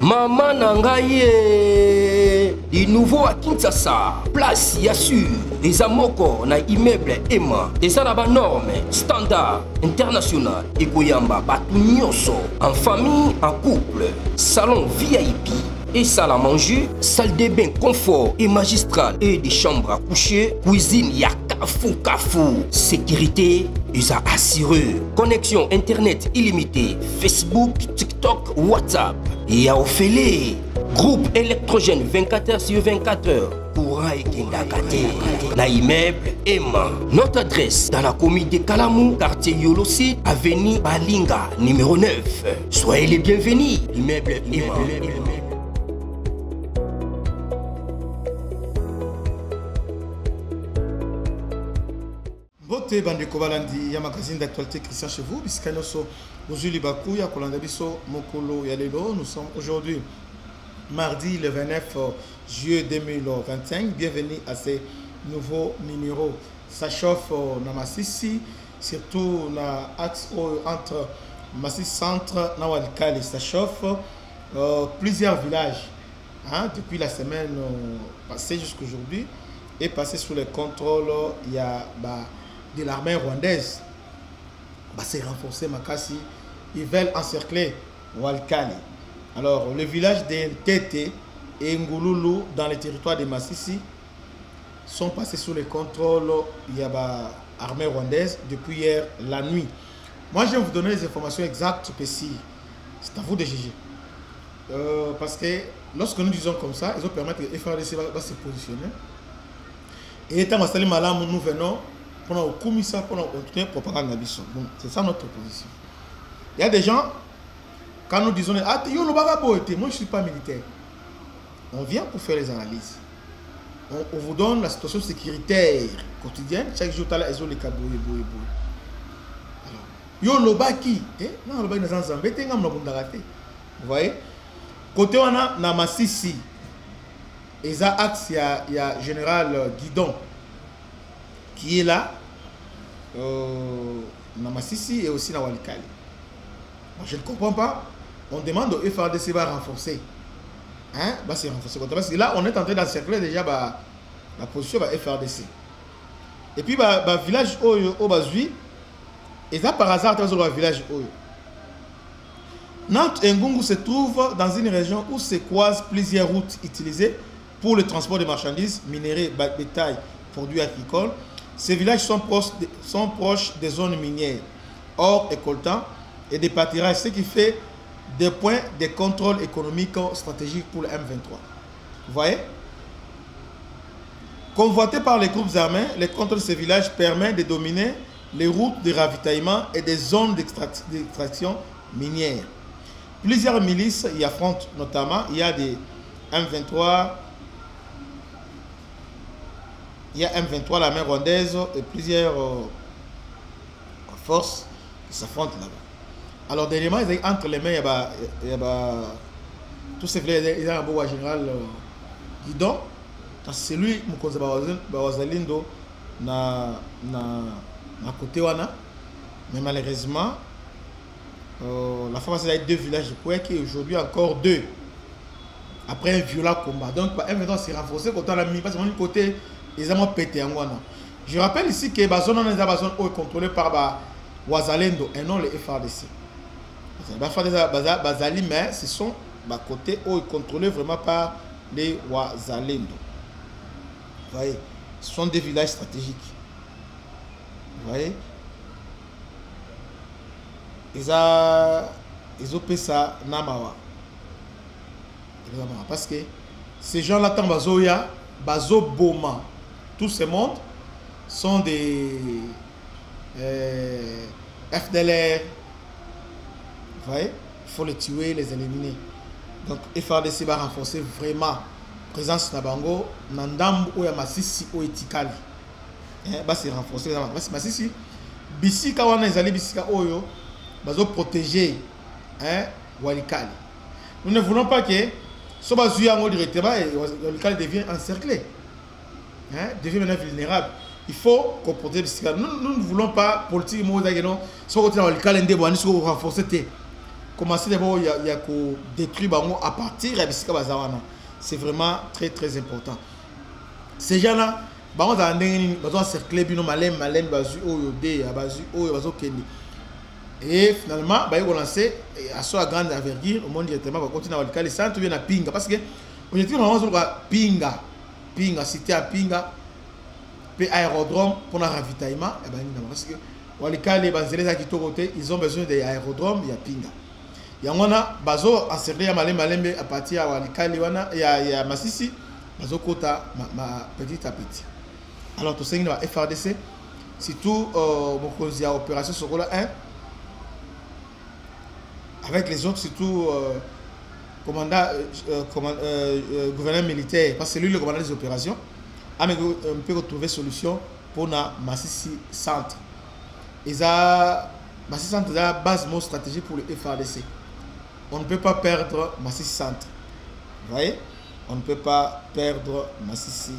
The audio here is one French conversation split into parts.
Maman Nangaye, du nouveau à Kinshasa, place Yassur, des amoko na immeuble Emma, des arabes normes, standard, international, et Goyamba, Batunyoso, en famille, en couple, salon VIP, et salle à manger, salle de bain confort et magistral et des chambres à coucher, cuisine Kafou, sécurité, ils ont assuré, connexion internet illimitée, Facebook, TikTok, WhatsApp, et à Ophélie, groupe électrogène 24h/24h, courant et Kendakate, na immeuble Emma. Notre adresse dans la commune de Kalamou, quartier Yolosi, avenue Balinga, numéro 9. Soyez les bienvenus, immeuble Emma. Bote bandeko balandi ya magazine d'actualité Christian chez vous bisika noso bozuli baku ya kolanda biso mokolo ya lelo. Nous sommes aujourd'hui mardi le 29 juillet 2025. Bienvenue à ce nouveau numéro. Ça chauffe na Masisi, surtout na axe entre Masisi centre na Walikale. Ça chauffe plusieurs villages depuis la semaine passée jusqu'aujourd'hui et passé sous le contrôle il y a de l'armée rwandaise. C'est renforcé Makasi. Ils veulent encercler Walikale. Alors, le village de Ntete et Ngululu dans le territoire de Masisi sont passés sous le contrôle de l'armée rwandaise depuis hier la nuit. Moi, je vais vous donner les informations exactes, précises. C'est à vous de juger. Parce que lorsque nous disons comme ça, ils ont permis que FARDC va se positionner. Et étant installé malam, nous venons pour continuer propagande. C'est ça notre position. Il y a des gens, quand nous disons ah, moi je ne suis pas militaire. On vient pour faire les analyses. On vous donne la situation sécuritaire quotidienne. Chaque jour, tu as les kaboué. Yo lobaki, non lobaki na Zambé, vous voyez? Côté on a na Masisi, et ça axe il y a général Guidon qui est là, na Masisi et aussi na Walikale. Je ne comprends pas. On demande au FARDC va renforcer. C'est renforcer. Parce que là, on est en train d'encercler déjà la position de FARDC. Et puis, le village au Bazui, et ça par hasard, dans le village Oyo. Nantes et Ngungu se trouvent dans une région où se croisent plusieurs routes utilisées pour le transport de marchandises, minerais, bétail, produits agricoles. Ces villages sont proches des zones minières, or et coltan, et des pâtirages, ce qui fait des points de contrôle économique stratégique pour le M23. Vous voyez? Convoité par les groupes armés, le contrôle de ces villages permet de dominer les routes de ravitaillement et des zones d'extraction minière. Plusieurs milices y affrontent, notamment, il y a des M23, la main rwandaise et plusieurs forces qui s'affrontent là-bas. Alors, dernièrement, entre les mains, il y a tous ces villages, il y a un beau général Guidon. C'est lui, Mukonza Bawazalindo, na côté wana. Mais malheureusement, la France a deux villages de Kouek et aujourd'hui encore deux. Après un violent combat. Donc, M23 s'est renforcé quand on a mis, parce que côté, ils ont pété en wana. Je rappelle ici que la zone est contrôlée par Wazalendo et non les FARDC. Bazali, mais ce sont côté contrôlés vraiment par les Wazalendo. Vous voyez, ce sont des villages stratégiques. Vous voyez, ils ont fait ça Namawa. Parce que ces gens-là, tant Bazoya, Bazo Boma, tous ces mondes sont des FDLR. Vous voyez, il faut les tuer, les éliminer. Donc, FARDC va renforcer vraiment présence na bango nandam oya Masisi o etikali c'est renforcer Masisi bisika wana ezali bisika oyo bazo protéger Walikale. Nous ne voulons pas que so bazuya ngo directement Walikale devient encerclé, devient maintenant vulnérable. Il faut qu'on protège bisika. Nous ne voulons pas politique mo da geno so côté Walikale ndebo ani so renforcer té commencer d'abord il y a que détruire bango à partir de bisika bazawana. C'est vraiment très très important. Ces gens-là, bango za ndengeni bazo cercler bino malem bazu oyo de bazu oyo bazo kende. Et finalement, bah, ils ont lancé à soi grande envergure au monde directement va continuer à aller les centres bien à Pinga parce que objectif normalement c'est Pinga cité à Pinga puis aérodrome pour le ravitaillement et ben parce que les banzélés qui côté ils ont besoin d'aérodrome il y a Pinga il y a on a bazo à servir à malembe à partir à walikali wana il y a Masisi bazo kota ma petit à petit alors tout ça il va FRDC surtout mokozi à opération Sokola 1 avec les autres, surtout gouverneur militaire, parce que c'est lui le commandant des opérations, on peut retrouver solution pour la Massissi Centre. Massissi Centre est la base de stratégie pour le FRDC. On ne peut pas perdre Massissi Centre. Vous voyez? On ne peut pas perdre Massissi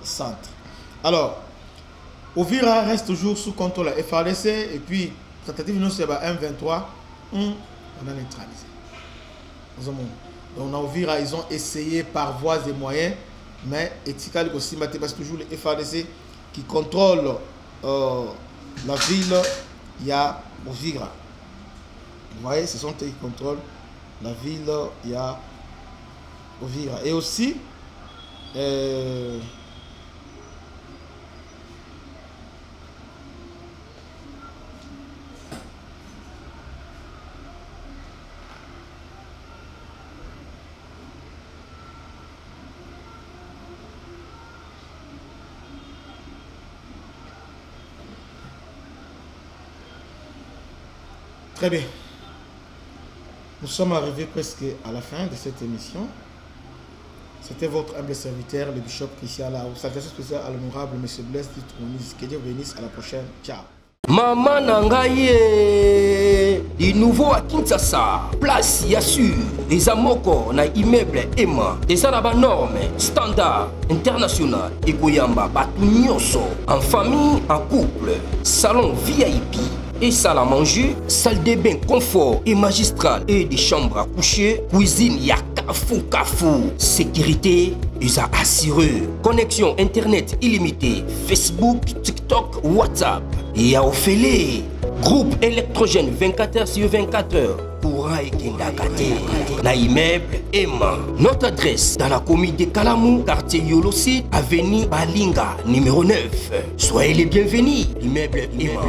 Centre. Alors, Uvira reste toujours sous contrôle de la FRDC et puis, tentative non c'est M23. On a neutralisé. Donc, Uvira, ils ont essayé par voies et moyens, mais Etikal aussi, c'est toujours le FRDC qui contrôle la ville. Il y a Uvira. Vous voyez, ce sont eux qui contrôlent la ville. Il y a Uvira. Et aussi, très bien. Nous sommes arrivés presque à la fin de cette émission. C'était votre humble serviteur, le bishop Christian Lao. Salutation spéciale à l'honorable M. Blaise Ditounis. Que Dieu bénisse. À la prochaine. Ciao. Maman Nangaye, du nouveau à Kinshasa, place Yassur, des amoko na immeuble Emma, des arabes normes, standard, international, et Goyamba, Batunyoso, en famille, en couple, salon VIP. Et salle à manger, salle de bain confort et magistral et des chambres à coucher, cuisine ya kafou, sécurité ils a assuré, connexion internet illimité, Facebook, TikTok, WhatsApp et à Ophélie, groupe électrogène 24h/24h. Courant et Kendakate, la immeuble Emma. Notre adresse dans la commune de Kalamou, quartier Yolosi, avenue Balinga, numéro 9. Soyez les bienvenus, immeuble Emma.